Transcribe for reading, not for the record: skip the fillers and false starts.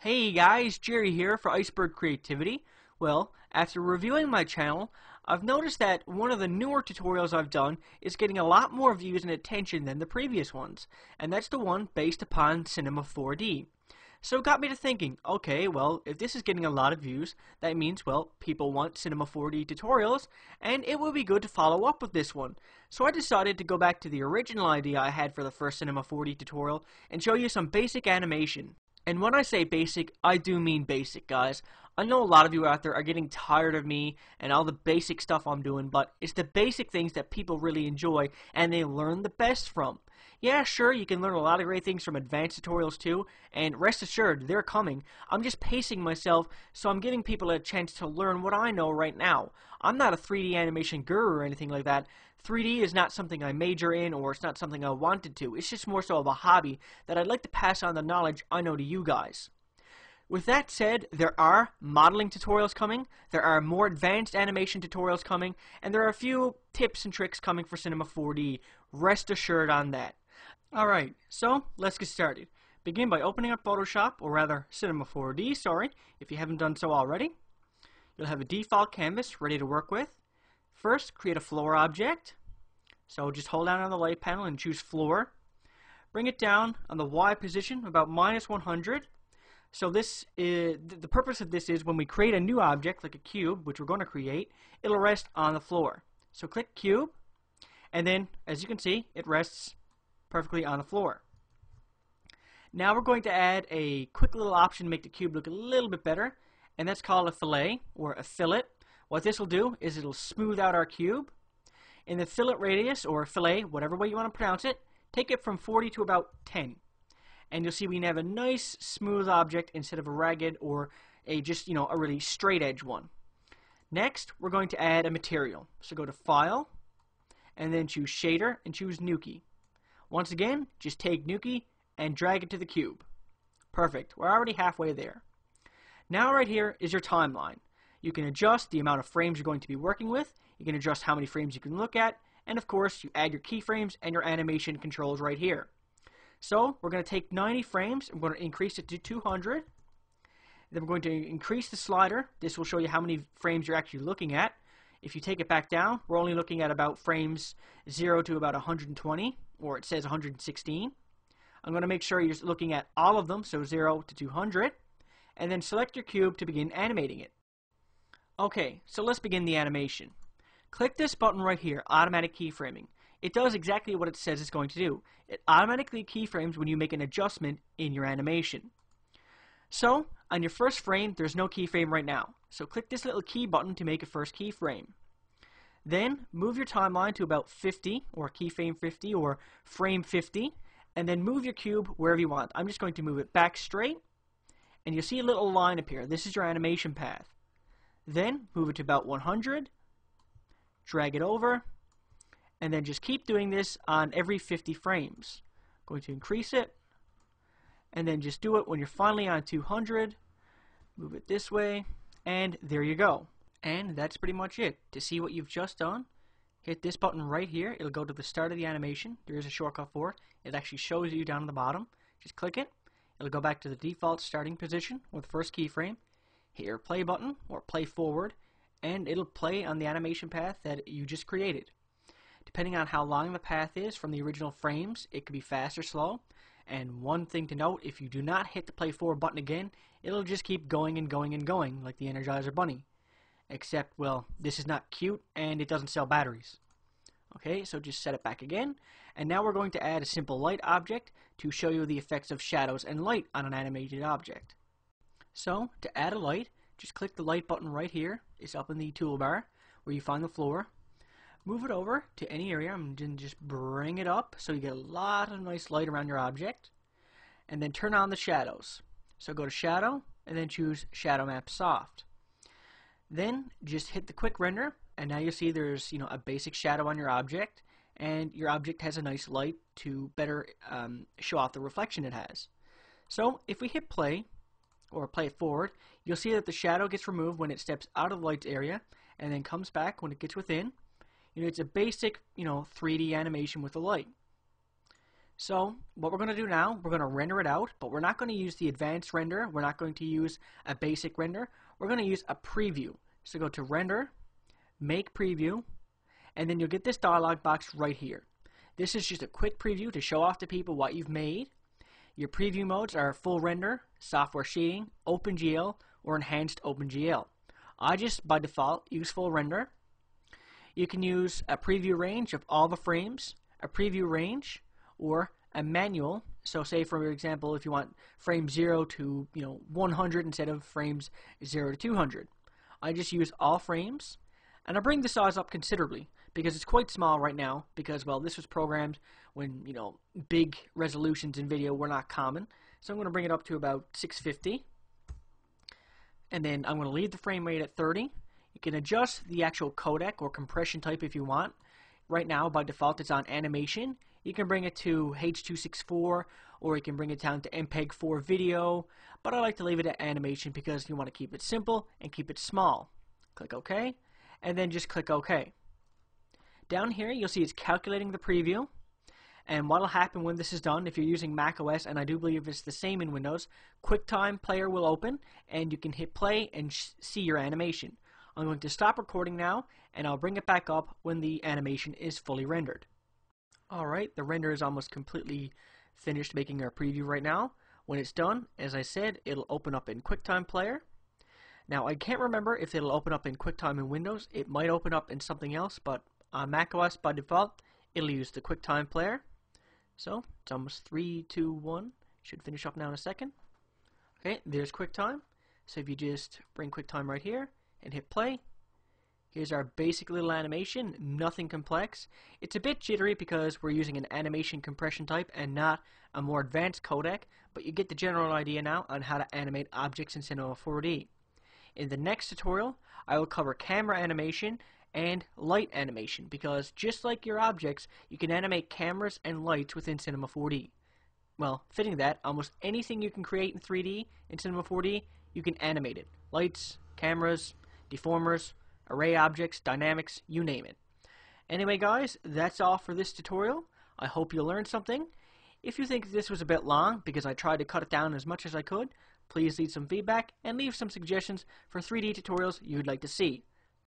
Hey guys, Jerry here for Iceberg Creativity. Well, after reviewing my channel, I've noticed that one of the newer tutorials I've done is getting a lot more views and attention than the previous ones, and that's the one based upon Cinema 4D. So it got me to thinking, okay, well, if this is getting a lot of views, that means, well, people want Cinema 4D tutorials, and it would be good to follow up with this one. So I decided to go back to the original idea I had for the first Cinema 4D tutorial and show you some basic animation. And when I say basic, I do mean basic, guys. I know a lot of you out there are getting tired of me and all the basic stuff I'm doing, but it's the basic things that people really enjoy and they learn the best from. Yeah, sure, you can learn a lot of great things from advanced tutorials too, and rest assured, they're coming. I'm just pacing myself, so I'm giving people a chance to learn what I know right now. I'm not a 3D animation guru or anything like that. 3D is not something I major in, or it's not something I wanted to. It's just more so of a hobby that I'd like to pass on the knowledge I know to you guys. With that said, there are modeling tutorials coming, there are more advanced animation tutorials coming, and there are a few tips and tricks coming for Cinema 4D. Rest assured on that. Alright, so let's get started. Begin by opening up Photoshop, or rather Cinema 4D, sorry, if you haven't done so already. You'll have a default canvas ready to work with. First, create a floor object. So just hold down on the light panel and choose floor. Bring it down on the Y position about -100. So this is, the purpose of this is when we create a new object, like a cube, which we're going to create, it'll rest on the floor. So click cube, and then, as you can see, it rests perfectly on the floor. Now we're going to add a quick little option to make the cube look a little bit better, and that's called a fillet, or a fillet. What this will do is it'll smooth out our cube. In the fillet radius, or fillet, whatever way you want to pronounce it, take it from 40 to about 10. And you'll see we have a nice smooth object instead of a ragged or a just, a really straight edge one. Next, we're going to add a material. So go to File, and then choose Shader, and choose Nuki. Once again, just take Nuki and drag it to the cube. Perfect. We're already halfway there. Now right here is your timeline. You can adjust the amount of frames you're going to be working with. You can adjust how many frames you can look at. And of course, you add your keyframes and your animation controls right here. So we're going to take 90 frames. I'm going to increase it to 200. Then we're going to increase the slider. This will show you how many frames you're actually looking at. If you take it back down, we're only looking at about frames 0 to about 120, or it says 116. I'm going to make sure you're looking at all of them, so 0 to 200, and then select your cube to begin animating it. Okay, so let's begin the animation. Click this button right here, Automatic Keyframing. It does exactly what it says it's going to do. It automatically keyframes when you make an adjustment in your animation. So, on your first frame, there's no keyframe right now. So click this little key button to make a first keyframe. Then, move your timeline to about 50, or keyframe 50, or frame 50, and then move your cube wherever you want. I'm just going to move it back straight, and you'll see a little line appear. This is your animation path. Then, move it to about 100, drag it over, and then just keep doing this on every 50 frames. Going to increase it, and then just do it when you're finally on 200. Move it this way, and there you go. And that's pretty much it. To see what you've just done, hit this button right here. It'll go to the start of the animation. There is a shortcut for it. It actually shows you down at the bottom. Just click it. It'll go back to the default starting position with the first keyframe. Hit your play button, or play forward, and it'll play on the animation path that you just created. Depending on how long the path is from the original frames, it could be fast or slow. And one thing to note, if you do not hit the play forward button again, it'll just keep going and going and going, like the Energizer Bunny. Except, well, this is not cute, and it doesn't sell batteries. Okay, so just set it back again. And now we're going to add a simple light object to show you the effects of shadows and light on an animated object. So, to add a light, just click the light button right here. It's up in the toolbar where you find the floor. Move it over to any area and then just bring it up so you get a lot of nice light around your object. And then turn on the shadows. So go to Shadow and then choose Shadow Map Soft. Then just hit the quick render, and now you'll see there's a basic shadow on your object, and your object has a nice light to better show off the reflection it has. So if we hit play, or play it forward, you'll see that the shadow gets removed when it steps out of the lights area, and then comes back when it gets within. It's a basic 3D animation with a light. So what we're going to do now, we're going to render it out, but we're not going to use the advanced render. We're not going to use a basic render. We're going to use a preview. So go to render, make preview, and then you'll get this dialog box right here. This is just a quick preview to show off to people what you've made. Your preview modes are full render, software shading, OpenGL, or enhanced OpenGL. I just, by default, use full render. You can use a preview range of all the frames, a preview range, or a manual. So say, for example, if you want frame 0 to 100 instead of frames 0 to 200. I just use all frames, and I bring the size up considerably because it's quite small right now because, well, this was programmed when, big resolutions in video were not common. So I'm going to bring it up to about 650. And then I'm going to leave the frame rate at 30. You can adjust the actual codec or compression type if you want. Right now, by default, it's on animation. You can bring it to H.264, or you can bring it down to MPEG-4 video, but I like to leave it at animation because you want to keep it simple and keep it small. Click OK, and then just click OK. Down here, you'll see it's calculating the preview, and what will happen when this is done, if you're using macOS, and I do believe it's the same in Windows, QuickTime Player will open, and you can hit play and see your animation. I'm going to stop recording now, and I'll bring it back up when the animation is fully rendered. Alright, the render is almost completely finished making our preview right now. When it's done, as I said, it'll open up in QuickTime Player. Now, I can't remember if it'll open up in QuickTime in Windows. It might open up in something else, but on macOS by default, it'll use the QuickTime Player. So, it's almost 3, 2, 1. Should finish up now in a second. Okay, there's QuickTime. So if you just bring QuickTime right here and hit play, here's our basic little animation, nothing complex. It's a bit jittery because we're using an animation compression type and not a more advanced codec, but you get the general idea now on how to animate objects in Cinema 4D. In the next tutorial, I will cover camera animation and light animation because just like your objects, you can animate cameras and lights within Cinema 4D. Well, fitting that, almost anything you can create in 3D in Cinema 4D, you can animate it. Lights, cameras, deformers, array objects, dynamics, you name it. Anyway guys, that's all for this tutorial. I hope you learned something. If you think this was a bit long because I tried to cut it down as much as I could, please leave some feedback and leave some suggestions for 3D tutorials you'd like to see.